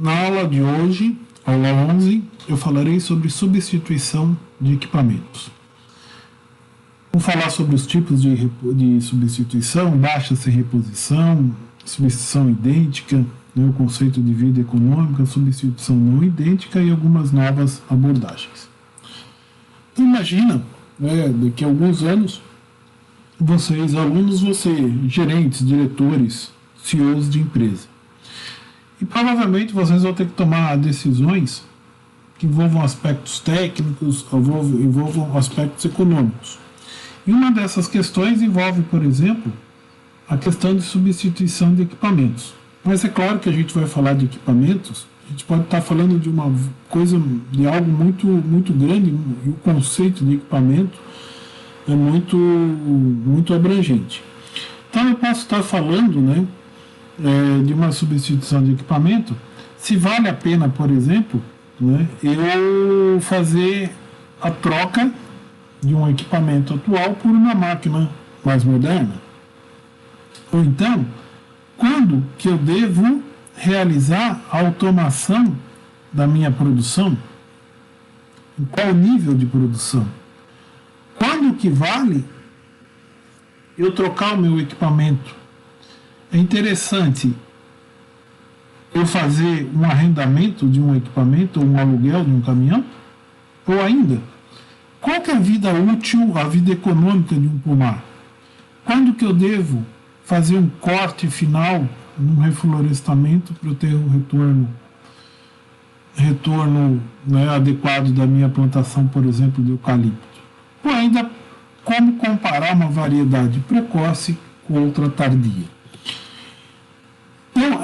na aula de hoje, aula 11, eu falarei sobre substituição de equipamentos. Vou falar sobre os tipos de substituição, baixa sem reposição, substituição idêntica, né, o conceito de vida econômica, substituição não idêntica e algumas novas abordagens. Então, imagina, daqui a alguns anos, vocês, alunos, gerentes, diretores, CEOs de empresa. E provavelmente vocês vão ter que tomar decisões que envolvam aspectos técnicos, envolvam aspectos econômicos. E uma dessas questões envolve, por exemplo, a questão de substituição de equipamentos. Mas é claro que a gente vai falar de equipamentos, a gente pode estar falando de uma coisa, de algo muito, muito grande, e o conceito de equipamento é muito, muito abrangente. Então eu posso estar falando, de uma substituição de equipamento, se vale a pena, por exemplo, eu fazer a troca de um equipamento atual por uma máquina mais moderna. Ou então, quando que eu devo realizar a automação da minha produção? Em qual nível de produção? Quando que vale eu trocar o meu equipamento? É interessante eu fazer um arrendamento de um equipamento ou um aluguel de um caminhão? Ou ainda, qual que é a vida útil, a vida econômica de um pomar? Quando que eu devo fazer um corte final num reflorestamento para eu ter um retorno adequado da minha plantação, por exemplo, de eucalipto? Ou ainda, como comparar uma variedade precoce com outra tardia? Então,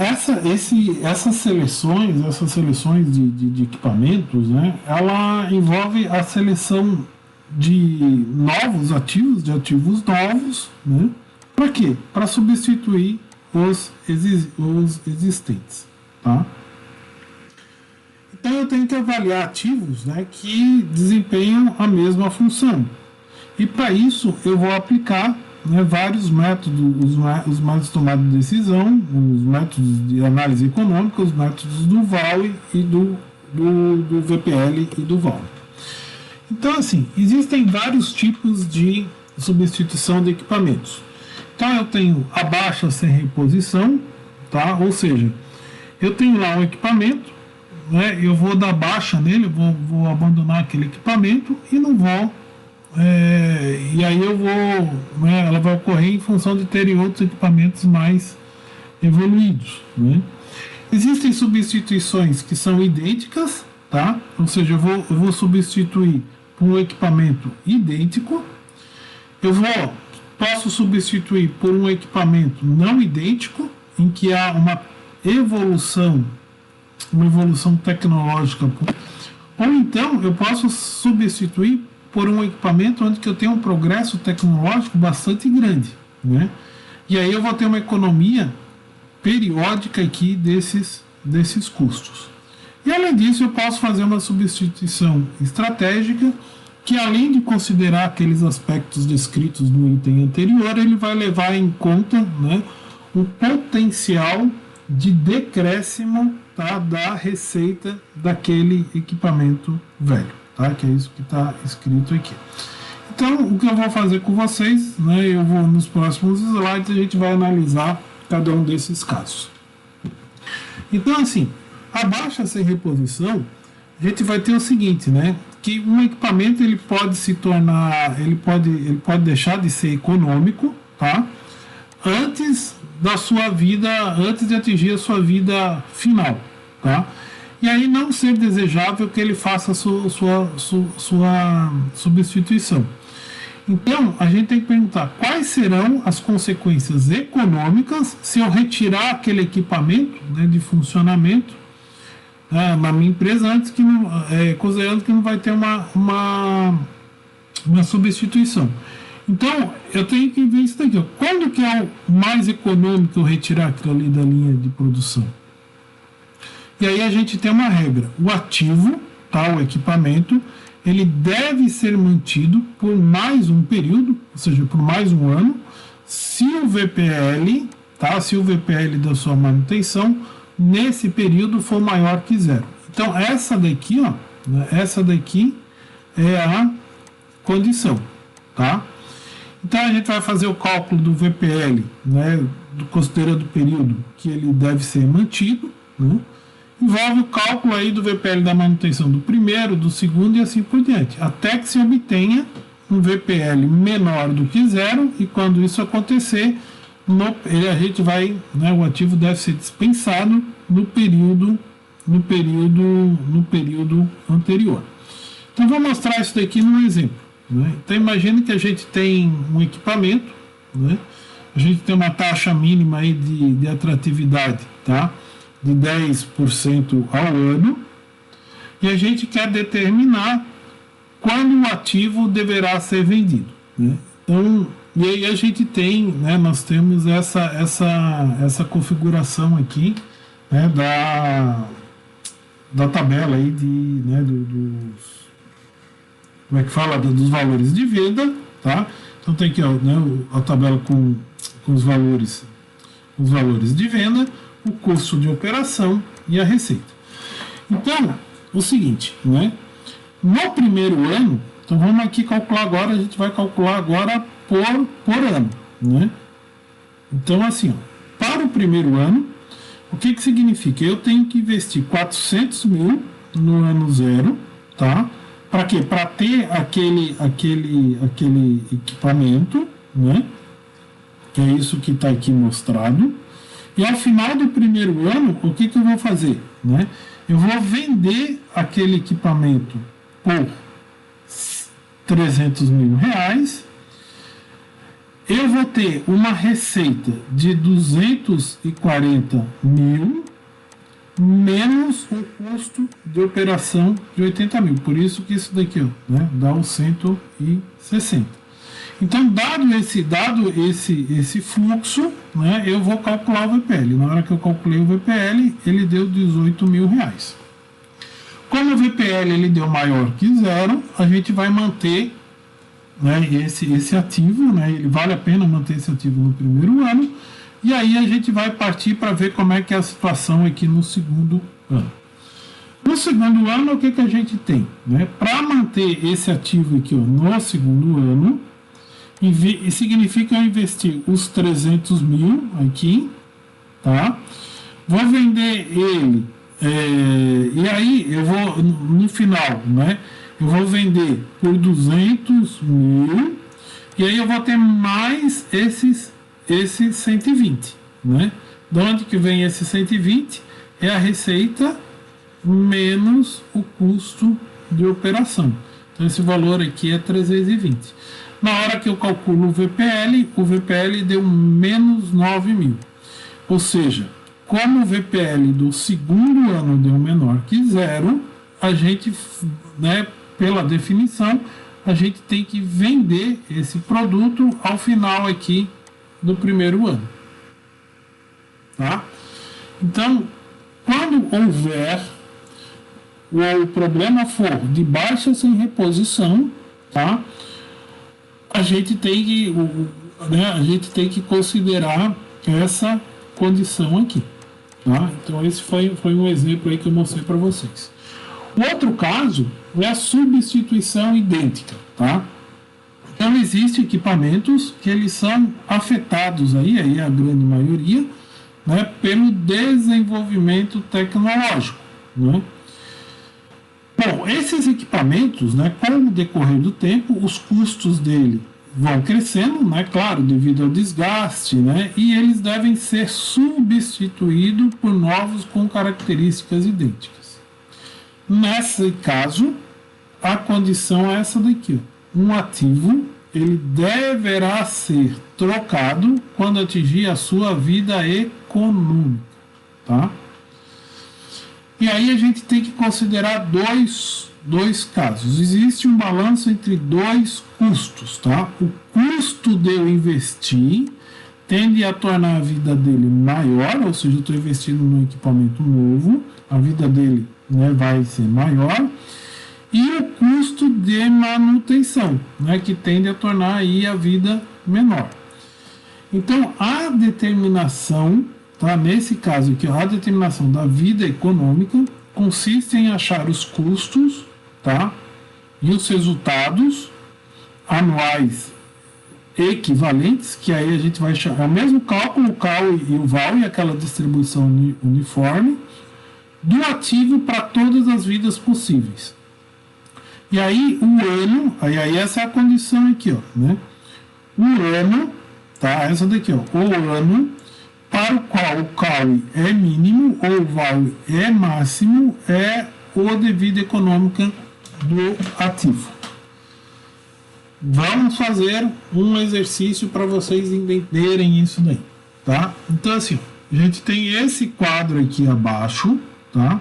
essas seleções de equipamentos, ela envolve a seleção de novos ativos, de ativos novos, para quê? Para substituir os existentes, tá? Então eu tenho que avaliar ativos que desempenham a mesma função. E para isso eu vou aplicar vários métodos, os métodos de tomada de decisão, os métodos de análise econômica, os métodos do VAL e do VPL e do VAL. Então, assim, existem vários tipos de substituição de equipamentos. Então, eu tenho a baixa sem reposição, tá? Ou seja, eu tenho lá um equipamento, eu vou dar baixa nele, vou abandonar aquele equipamento e não vou. E aí ela vai ocorrer em função de terem outros equipamentos mais evoluídos. Existem substituições que são idênticas, tá? Ou seja, eu vou substituir por um equipamento idêntico. Posso substituir por um equipamento não idêntico, em que há uma evolução tecnológica. Ou então eu posso substituir por um equipamento onde eu tenho um progresso tecnológico bastante grande, E aí eu vou ter uma economia periódica aqui desses custos. E além disso, eu posso fazer uma substituição estratégica que, além de considerar aqueles aspectos descritos no item anterior, ele vai levar em conta o potencial de decréscimo, tá, da receita daquele equipamento velho. Tá? Que é isso que está escrito aqui. Então, o que eu vou fazer com vocês, nos próximos slides, a gente vai analisar cada um desses casos. Então, assim, a baixa sem reposição, a gente vai ter o seguinte, que um equipamento ele pode se tornar, ele pode deixar de ser econômico, tá? Antes de atingir a sua vida final, tá? E aí não ser desejável que ele faça a sua substituição. Então, a gente tem que perguntar quais serão as consequências econômicas se eu retirar aquele equipamento de funcionamento na minha empresa, considerando que não vai ter uma substituição. Então, eu tenho que ver isso daqui. Quando que é o mais econômico eu retirar aquilo ali da linha de produção? E aí a gente tem uma regra. O ativo, tá, o equipamento, ele deve ser mantido por mais um período, ou seja, por mais um ano, se o VPL da sua manutenção nesse período for maior que zero. Então, essa daqui, ó, né, essa daqui é a condição, tá? Então, a gente vai fazer o cálculo do VPL, né, considerando o período que ele deve ser mantido, né? Envolve o cálculo aí do VPL da manutenção do primeiro, do segundo e assim por diante, até que se obtenha um VPL menor do que zero, e quando isso acontecer, a gente vai, né, o ativo deve ser dispensado no período anterior. Então, vou mostrar isso daqui num exemplo, né? Então, imagine que a gente tem um equipamento, né? A gente tem uma taxa mínima aí de atratividade, tá? De 10% ao ano, e a gente quer determinar quando o ativo deverá ser vendido, né? Então, e aí a gente tem, né, nós temos essa configuração aqui, né, da tabela aí né, como é que fala? Dos valores de venda, tá? Então tem aqui, ó, né, a tabela com os valores de venda, o custo de operação e a receita. Então, o seguinte, né? No primeiro ano, então vamos aqui calcular agora, a gente vai calcular agora por ano, né? Então, assim, ó, para o primeiro ano, o que significa? Eu tenho que investir 400 mil no ano zero, tá? Para quê? Para ter aquele equipamento, né? Que é isso que está aqui mostrado. E ao final do primeiro ano, o que eu vou fazer, né? Eu vou vender aquele equipamento por 300 mil reais. Eu vou ter uma receita de 240 mil menos o custo de operação de 80 mil. Por isso que isso daqui, ó, né, dá os 160. Então, dado esse fluxo, né, eu vou calcular o VPL. Na hora que eu calculei o VPL, ele deu 18 mil reais. Como o VPL ele deu maior que zero, a gente vai manter, né, esse ativo, né, ele vale a pena manter esse ativo no primeiro ano, e aí a gente vai partir para ver como é que é a situação aqui no segundo ano. No segundo ano, o que a gente tem? Né? Para manter esse ativo aqui, ó, no segundo ano, significa eu investir os 300 mil aqui, tá? Vou vender ele, e aí eu vou, no final, né? Eu vou vender por 200 mil, e aí eu vou ter mais esses 120, né? De onde que vem esse 120? É a receita menos o custo de operação. Então, esse valor aqui é 320. Na hora que eu calculo o VPL deu menos 9 mil. Ou seja, como o VPL do segundo ano deu menor que zero, a gente, né, pela definição, a gente tem que vender esse produto ao final aqui do primeiro ano. Tá? Então, quando houver o problema for de baixa sem reposição, tá? A gente tem que considerar essa condição aqui, tá? Então esse foi um exemplo aí que eu mostrei para vocês. O outro caso é a substituição idêntica, tá? Então existem equipamentos que eles são afetados aí a grande maioria, né, pelo desenvolvimento tecnológico, né? Bom, esses equipamentos, né, com o decorrer do tempo, os custos dele vão crescendo, né, claro, devido ao desgaste, né, e eles devem ser substituídos por novos com características idênticas. Nesse caso, a condição é essa daqui, ó. Um ativo, ele deverá ser trocado quando atingir a sua vida econômica, tá? E aí a gente tem que considerar dois casos. Existe um balanço entre dois custos, tá? O custo de eu investir tende a tornar a vida dele maior, ou seja, eu estou investindo num equipamento novo, a vida dele, né, vai ser maior, e o custo de manutenção, né, que tende a tornar aí a vida menor. Então, a determinação tá? Nesse caso aqui, a determinação da vida econômica consiste em achar os custos, tá? E os resultados anuais equivalentes, que aí a gente vai chamar, é o mesmo cálculo, o CAL e o VAL, e aquela distribuição uniforme, do ativo para todas as vidas possíveis. E aí o ano, aí essa é a condição aqui, ó, né? O ano, tá? Essa daqui, ó, o ano para o qual o CAL é mínimo ou o VAL é máximo é o de vida econômica do ativo. Vamos fazer um exercício para vocês entenderem isso daí, tá? Então assim, a gente tem esse quadro aqui abaixo, tá?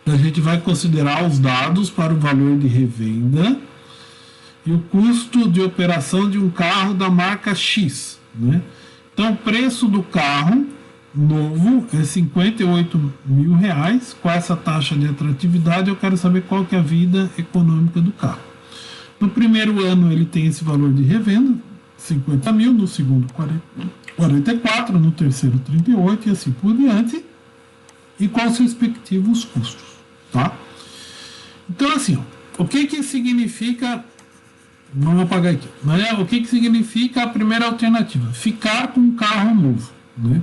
A gente vai considerar os dados para o valor de revenda e o custo de operação de um carro da marca X, né? Então, o preço do carro novo é R$58 mil. Com essa taxa de atratividade, eu quero saber qual que é a vida econômica do carro. No primeiro ano, ele tem esse valor de revenda, 50 mil, no segundo, 44, no terceiro, 38, e assim por diante, e com os respectivos custos, tá? Então, assim, ó, o que significa... Vamos apagar aqui. Né? O que significa a primeira alternativa? Ficar com um carro novo. Né?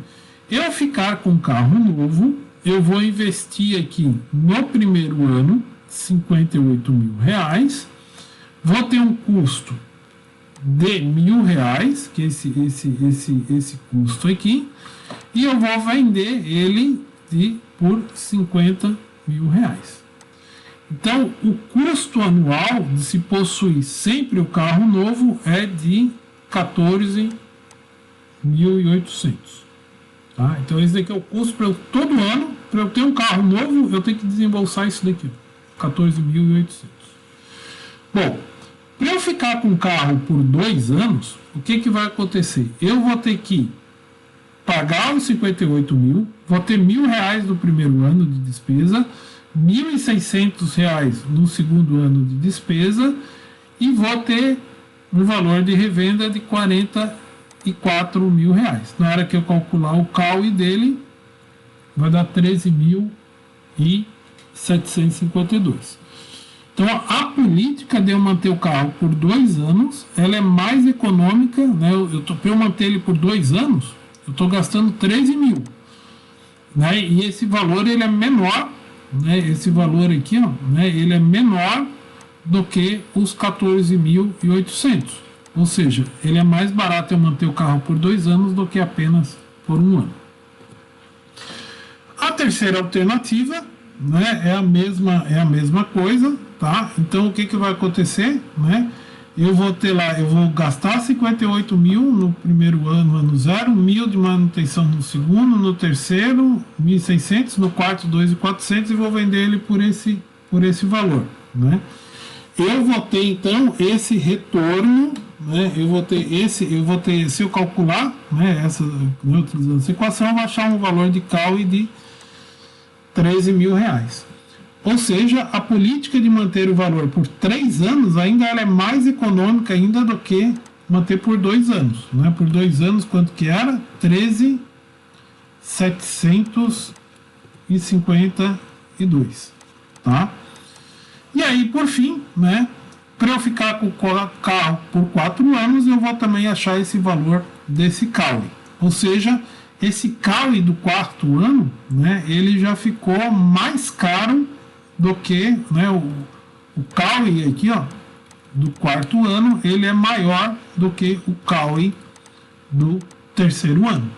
Eu ficar com um carro novo, eu vou investir aqui no primeiro ano R$58 mil. Vou ter um custo de R$1.000, que é esse custo aqui, e eu vou vender ele por R$50 mil. Então, o custo anual de se possuir sempre o carro novo é de 14.800. Tá? Então, esse daqui é o custo para eu, todo ano, para eu ter um carro novo, eu tenho que desembolsar isso daqui, 14.800. Bom, para eu ficar com o carro por 2 anos, o que vai acontecer? Eu vou ter que pagar os 58 mil, vou ter R$1.000 no primeiro ano de despesa, R$1.600 no segundo ano de despesa e vou ter um valor de revenda de R$44 mil. Na hora que eu calcular o CAUI dele, vai dar 13.752. Então, a política de eu manter o carro por 2 anos, ela é mais econômica, né? Para eu manter ele por 2 anos, eu estou gastando 13 mil. Né? E esse valor ele é menor, né? Esse valor aqui, ó, né? Ele é menor do que os 14.800. Ou seja, ele é mais barato eu manter o carro por 2 anos do que apenas por 1 ano. A terceira alternativa, né, é a mesma coisa, tá? Então o que vai acontecer, né? Eu vou ter lá, eu vou gastar 58 mil no primeiro ano, ano 0, 1.000 de manutenção no segundo, no terceiro, 1.600, no quarto, 2.400 e vou vender ele por esse valor, né? Eu vou ter então esse retorno, né? Eu vou ter, se eu calcular, né, utilizando essa equação, eu vou achar um valor de CAUI de R$13 mil. Ou seja, a política de manter o valor por 3 anos ainda ela é mais econômica ainda do que manter por 2 anos. Né? Por 2 anos, quanto que era? 13.752. Tá? E aí, por fim, né, para eu ficar com o carro por 4 anos, eu vou também achar esse valor desse CAUI. Ou seja, esse CAUI do 4º ano, né, ele já ficou mais caro do que, né, o CAUI aqui, ó, do 4º ano, ele é maior do que o CAUI do 3º ano.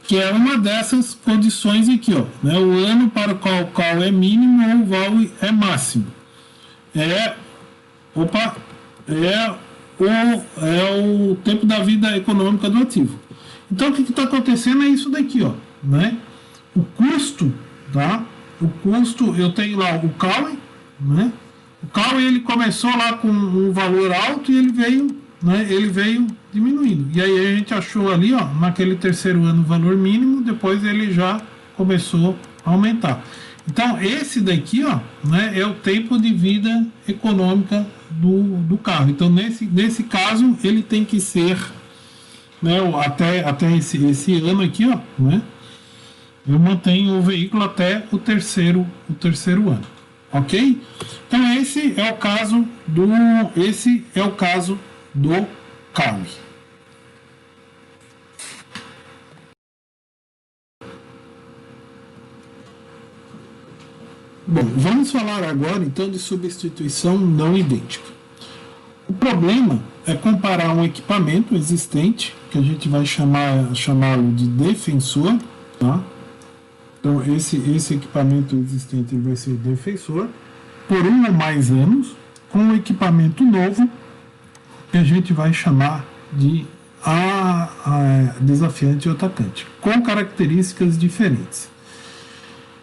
Que é uma dessas condições aqui, ó, né, o ano para o qual o CAUI é mínimo ou o VAL é máximo. É o tempo da vida econômica do ativo. Então, o que está acontecendo é isso daqui, ó, né? O custo, tá? O custo, eu tenho lá o CAUI, né? O CAUI ele começou lá com um valor alto e ele veio, né? Ele veio diminuindo. E aí a gente achou ali, ó, naquele 3º ano o valor mínimo, depois ele já começou a aumentar. Então, esse daqui, ó, né, é o tempo de vida econômica do carro. Então, nesse caso, ele tem que ser né, até esse ano aqui, ó, né, eu mantenho o veículo até o terceiro ano, ok? Então esse é o caso do CAUI. Bom, vamos falar agora então de substituição não idêntica. O problema é comparar um equipamento existente, que a gente vai chamá-lo de defensor, tá? Então esse equipamento existente vai ser defensor por 1 ou mais anos, com um equipamento novo, que a gente vai chamar de desafiante ou atacante, com características diferentes.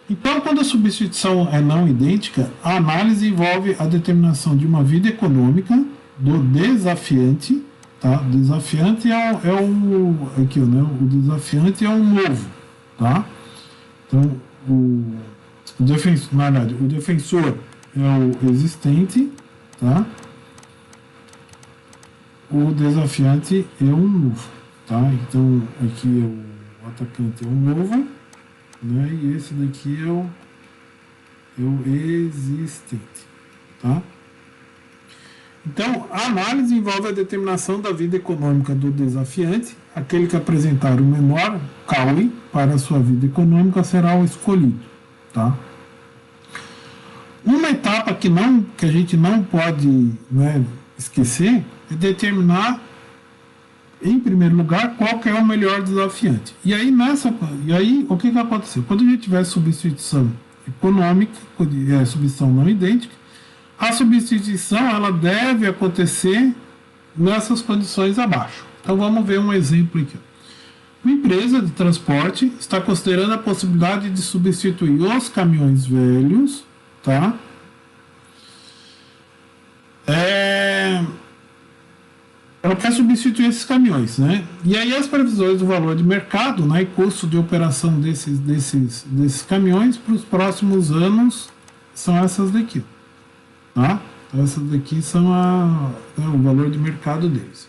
Então, quando a substituição é não idêntica, a análise envolve a determinação de uma vida econômica do desafiante, tá? Desafiante aqui, né? O desafiante é o novo, tá? Então, o defensor é o existente, tá? O desafiante é o novo, tá? Então, aqui o atacante é o novo, né? E esse daqui é o existente, tá? Então, a análise envolve a determinação da vida econômica do desafiante. Aquele que apresentar o menor CAUI para a sua vida econômica será o escolhido, tá? Uma etapa que a gente não pode, né, esquecer é determinar, em primeiro lugar, qual que é o melhor desafiante. E aí, o que aconteceu? Quando a gente tiver substituição econômica, substituição não idêntica, a substituição ela deve acontecer nessas condições abaixo. Então vamos ver um exemplo aqui. Uma empresa de transporte está considerando a possibilidade de substituir os caminhões velhos, tá? Ela quer substituir esses caminhões, né? E aí as previsões do valor de mercado, né, e custo de operação desses caminhões para os próximos anos são essas daqui, tá? Então essas daqui são o valor de mercado deles.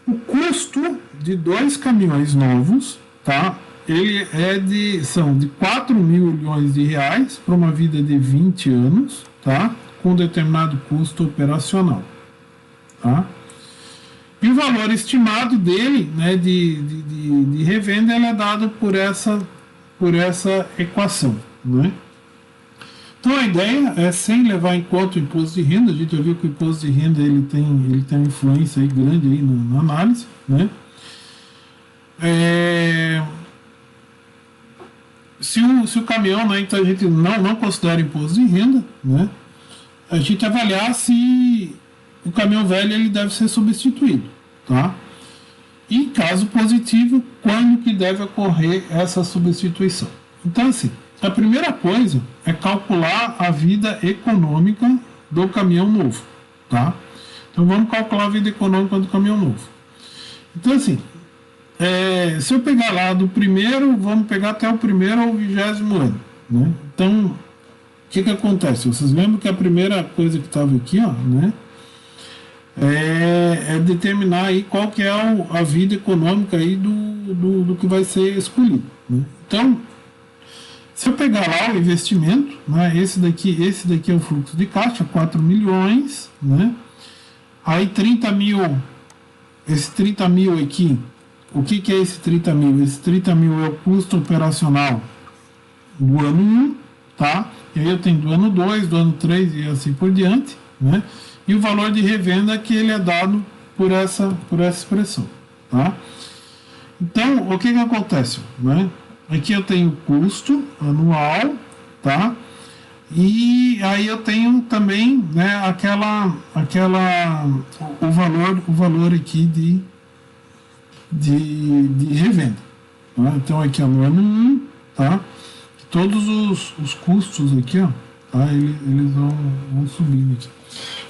O custo de 2 caminhões novos, tá? São de 4 mil milhões de reais para uma vida de 20 anos, tá? Com determinado custo operacional, tá? E o valor estimado dele, né, de revenda, ele é dado por essa equação, né? Então a ideia é, sem levar em conta o imposto de renda, a gente já viu que o imposto de renda ele tem uma influência aí grande aí na análise, né? Se o caminhão, né, então a gente não considera imposto de renda, né? A gente avaliar se o caminhão velho ele deve ser substituído, tá? E caso positivo, quando que deve ocorrer essa substituição? Então, assim, a primeira coisa é calcular a vida econômica do caminhão novo, tá? Então vamos calcular a vida econômica do caminhão novo. Então, assim, se eu pegar lá do primeiro, vamos pegar até o primeiro ao 20º ano, né? Então, o que acontece? Vocês lembram que a primeira coisa que estava aqui, ó, né? Determinar aí qual que é a vida econômica aí do que vai ser escolhido, né? Então, se eu pegar lá o investimento, né, esse daqui é o fluxo de caixa, 4 milhões, né? Aí 30 mil, esse 30 mil aqui, o que é esse 30 mil? Esse 30 mil é o custo operacional do ano 1, tá? E aí eu tenho do ano 2, do ano 3 e assim por diante, né? E o valor de revenda que ele é dado por essa expressão, tá? Então, o que acontece, né? Aqui eu tenho custo anual, tá? E aí eu tenho também, né, o valor aqui de revenda, tá? Então aqui no ano 1, tá? Todos os custos aqui, ó, tá? Eles vão subindo aqui.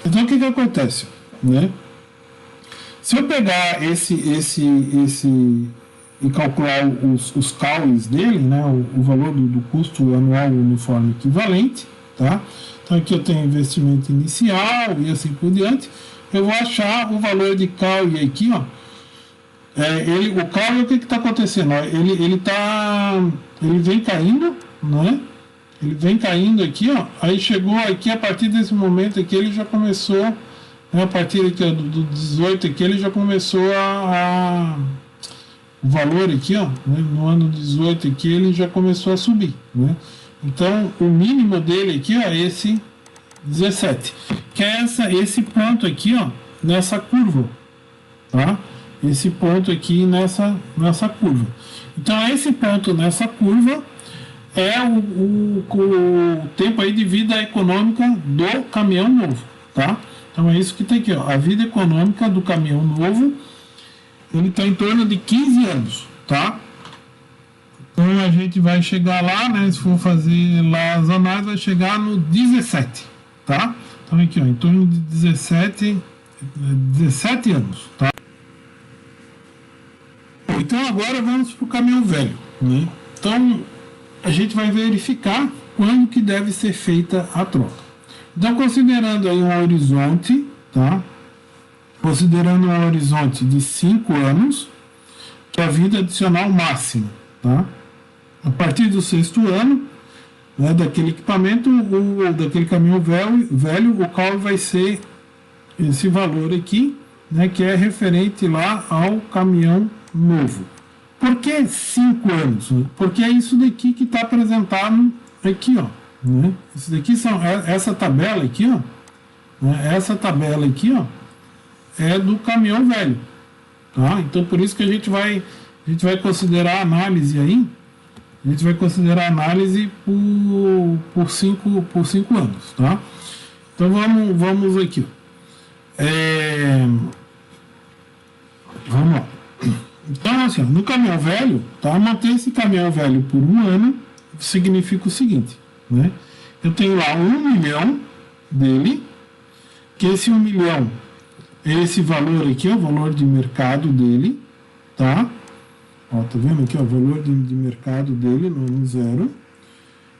Então o que acontece, né? Se eu pegar esse e calcular os CAUs dele, né, o valor do custo anual uniforme equivalente, tá? Então aqui eu tenho investimento inicial e assim por diante, eu vou achar o valor de CAU aqui, ó, o CAUI, o que está acontecendo? Ele vem caindo, né? Ele vem caindo aqui, ó. Aí chegou aqui, a partir desse momento aqui, ele já começou, né, a partir aqui, ó, do 18 aqui, ele já começou o valor aqui, ó, né, no ano 18 aqui, ele já começou a subir, né? Então, o mínimo dele aqui, ó, é esse 17, que é esse ponto aqui, ó, nessa curva, tá? Esse ponto aqui nessa curva. Então, esse ponto nessa curva é o tempo aí de vida econômica do caminhão novo, tá? Então, é isso que tem aqui, ó. A vida econômica do caminhão novo, ele está em torno de 15 anos, tá? Então, a gente vai chegar lá, né? Se for fazer lá as análises, vai chegar no 17, tá? Então, aqui, ó, em torno de 17 anos, tá? Então, agora vamos para o caminhão velho, né? Então, a gente vai verificar quando que deve ser feita a troca. Então, considerando aí um horizonte, tá? Considerando um horizonte de 5 anos, que é a vida adicional máxima, tá? A partir do 6º ano, né, daquele equipamento, daquele caminhão velho, o CAUI vai ser esse valor aqui, né, que é referente lá ao caminhão novo. Por que 5 anos? Porque é isso daqui que está apresentado aqui, ó, né? Isso daqui essa tabela aqui, ó, né? Essa tabela aqui, ó, é do caminhão velho, tá? Então, por isso que a gente vai considerar a análise aí, a gente vai considerar a análise por 5 anos, tá? Então, vamos aqui, ó. Vamos lá. Então, assim, no caminhão velho, tá? Manter esse caminhão velho por 1 ano significa o seguinte, né? Eu tenho lá 1 milhão dele, que esse 1 milhão é esse valor aqui, ó, o valor de mercado dele, tá? Ó, tá vendo aqui, ó, o valor de mercado dele no ano 0.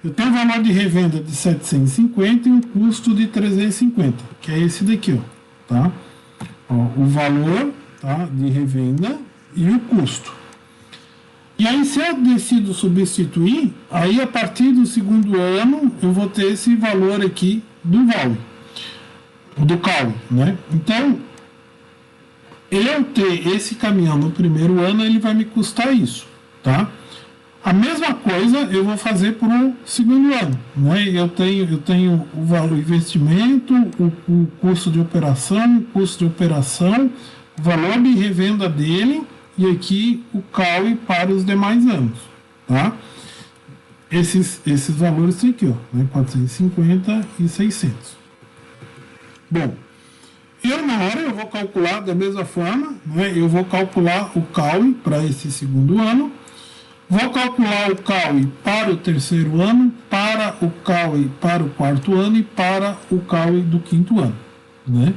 Eu tenho o valor de revenda de 750 e um custo de 350, que é esse daqui, ó, tá? Ó, o valor, tá, de revenda e o custo. E aí, se eu decido substituir, aí a partir do 2º ano eu vou ter esse valor aqui do CAUI, né? Então, eu ter esse caminhão no 1º ano, ele vai me custar isso, tá? A mesma coisa eu vou fazer para o 2º ano, né? Eu tenho o valor investimento, o custo de operação, o valor de revenda dele e aqui o CAUI para os demais anos, tá? Esses valores estão aqui, ó, né? 450 e 600. Bom, na hora eu vou calcular da mesma forma, né? Eu vou calcular o CAUI para esse 2º ano, vou calcular o CAUI para o 3º ano, para o CAUI para o 4º ano e para o CAUI do 5º ano, né?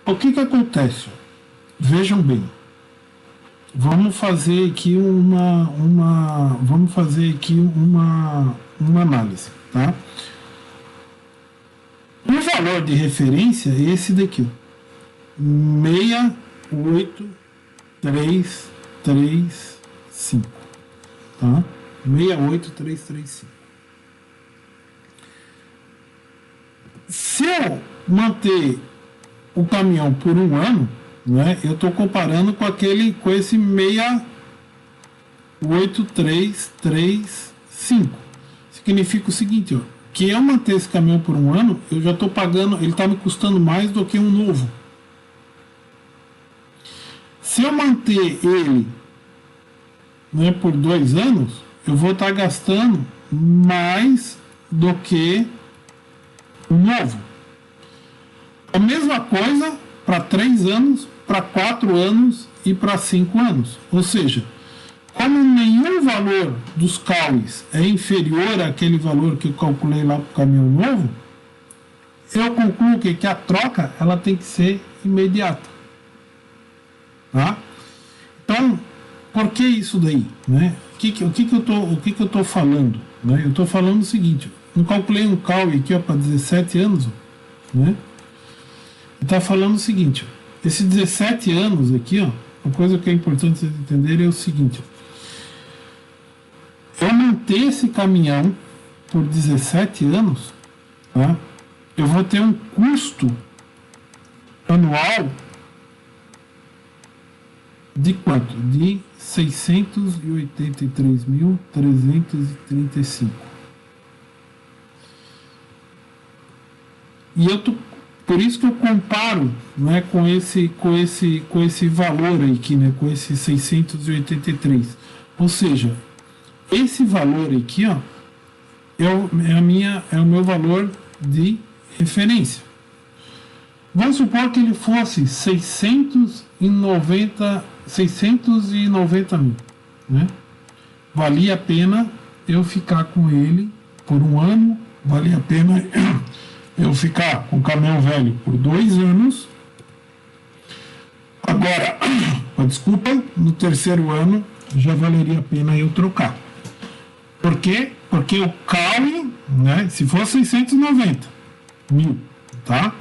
O que acontece? Vejam bem. Vamos fazer aqui uma análise, tá? O valor de referência é esse daqui, 68335, tá? 68335. Se eu manter o caminhão por 1 ano, né, eu estou comparando com esse 68335. Significa o seguinte, ó, que eu manter esse caminhão por 1 ano, eu já estou pagando, ele está me custando mais do que um novo. Se eu manter ele, né, por 2 anos, eu vou estar gastando mais do que o novo. A mesma coisa para 3 anos, para 4 anos e para 5 anos. Ou seja, como nenhum valor dos CAUIs é inferior àquele valor que eu calculei lá para o caminhão novo, eu concluo que a troca ela tem que ser imediata. Tá? Então, por que isso daí? Né? O que eu estou falando? Né? Eu estou falando o seguinte, eu calculei um CAUI aqui para 17 anos, né? Está falando o seguinte, esses 17 anos aqui, ó, uma coisa que é importante vocês entenderem é o seguinte: eu manter esse caminhão por 17 anos, tá? Eu vou ter um custo anual de quanto? De 683.335. E eu tô, por isso que eu comparo, né, com esse valor aqui, né, com esse 683. Ou seja, esse valor aqui, ó, é o meu valor de referência. Vamos supor que ele fosse 690 mil, né? Valia a pena eu ficar com ele por um ano, valia a pena eu ficar com o caminhão velho por 2 anos. Agora, desculpa, no terceiro ano já valeria a pena eu trocar. Por quê? Porque o CAUI, né, se fosse 690 mil, tá?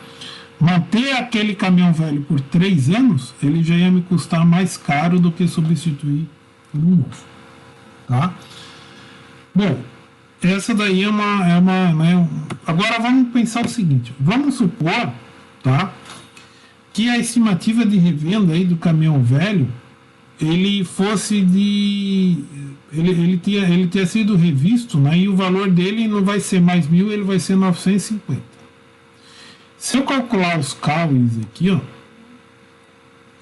Manter aquele caminhão velho por 3 anos, ele já ia me custar mais caro do que substituir por um novo, tá? Bom, essa daí é uma né? Agora vamos pensar o seguinte: vamos supor, tá, que a estimativa de revenda aí do caminhão velho, ele fosse de ele tinha sido revisto, né, e o valor dele não vai ser mais 1.000, ele vai ser 950. Se eu calcular os CAUIs aqui, ó,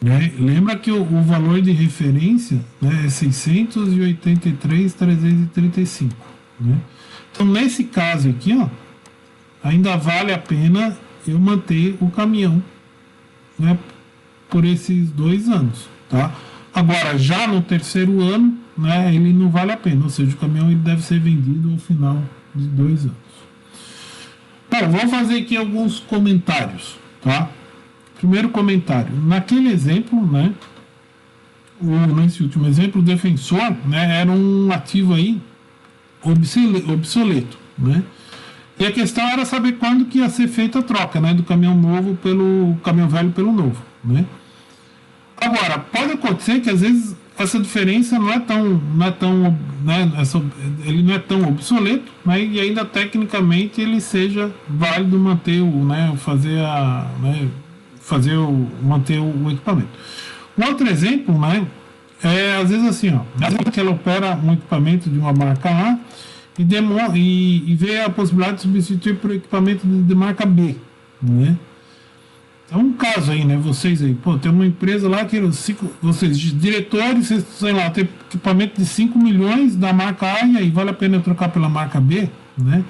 né, lembra que o valor de referência, né, é 683.335, né? Então, nesse caso aqui, ó, ainda vale a pena eu manter o caminhão, né, por esses 2 anos, tá? Agora, já no terceiro ano, né, ele não vale a pena, ou seja, o caminhão ele deve ser vendido ao final de 2 anos. Bom, vou fazer aqui alguns comentários, tá? Primeiro comentário: naquele exemplo, né, nesse último exemplo, o defensor, né, era um ativo aí obsoleto, né? E a questão era saber quando que ia ser feita a troca, né, do caminhão novo pelo caminhão velho pelo novo, né? Agora, pode acontecer que às vezes essa diferença não é tão, né, ele não é tão obsoleto, né, e ainda tecnicamente ele seja válido manter manter o equipamento. Um outro exemplo, né, é às vezes assim, ó, às vezes que ela opera um equipamento de uma marca A e vê a possibilidade de substituir por equipamento de marca B, né? É um caso aí, né? Vocês aí, pô, tem uma empresa lá que vocês, diretores, sei lá, tem equipamento de 5 milhões da marca A, e aí vale a pena eu trocar pela marca B, né?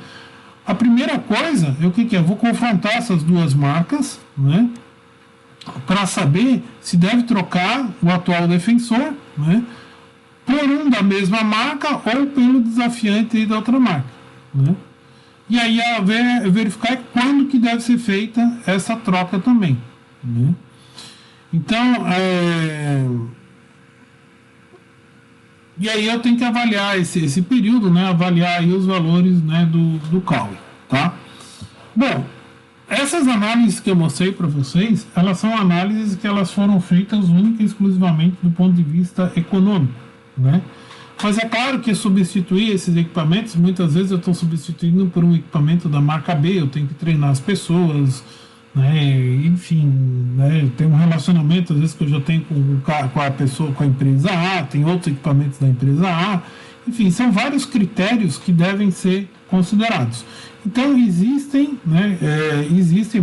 A primeira coisa é o que é? Eu vou confrontar essas duas marcas, né, para saber se deve trocar o atual defensor, né, por um da mesma marca ou pelo desafiante aí da outra marca, né? E aí verificar quando que deve ser feita essa troca também, né? Então, e aí eu tenho que avaliar esse período, né? Avaliar aí os valores, né, do CAUI, tá? Bom, essas análises que eu mostrei para vocês, elas são análises que elas foram feitas única e exclusivamente do ponto de vista econômico, né? Mas é claro que substituir esses equipamentos, muitas vezes eu estou substituindo por um equipamento da marca B, eu tenho que treinar as pessoas, né, enfim, né, tem um relacionamento às vezes que eu já tenho com a pessoa, com a empresa A, tem outros equipamentos da empresa A, enfim, são vários critérios que devem ser considerados. Então existem, né,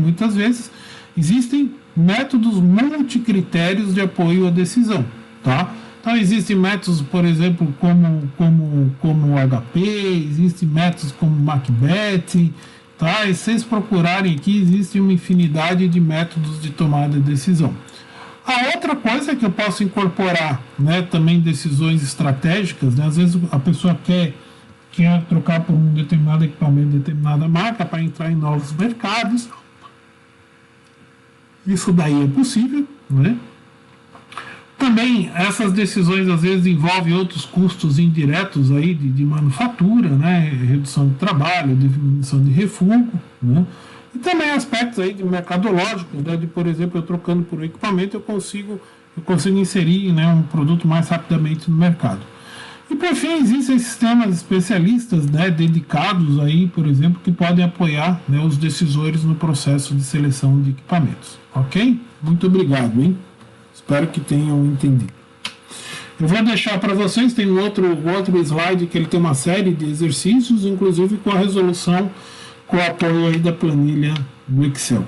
muitas vezes, existem métodos multicritérios de apoio à decisão, tá? Então existem métodos, por exemplo, como o HP, existem métodos como Macbeth, tá? E se vocês procurarem aqui, existe uma infinidade de métodos de tomada de decisão. A outra coisa é que eu posso incorporar, né, também decisões estratégicas, né? Às vezes a pessoa quer trocar por um determinado equipamento, determinada marca, para entrar em novos mercados. Isso daí é possível, né? Também essas decisões às vezes envolvem outros custos indiretos aí de manufatura, né? Redução de trabalho, diminuição de refúgio, né? E também aspectos aí de mercadológicos, né? De, por exemplo, eu trocando por um equipamento eu consigo eu consigo inserir, né, um produto mais rapidamente no mercado. E por fim, existem sistemas especialistas, né, dedicados aí, por exemplo, que podem apoiar, né, os decisores no processo de seleção de equipamentos. Ok? Muito obrigado, hein? Espero que tenham entendido. Eu vou deixar para vocês, tem um outro slide que ele tem uma série de exercícios, inclusive com a resolução, com o apoio aí da planilha do Excel.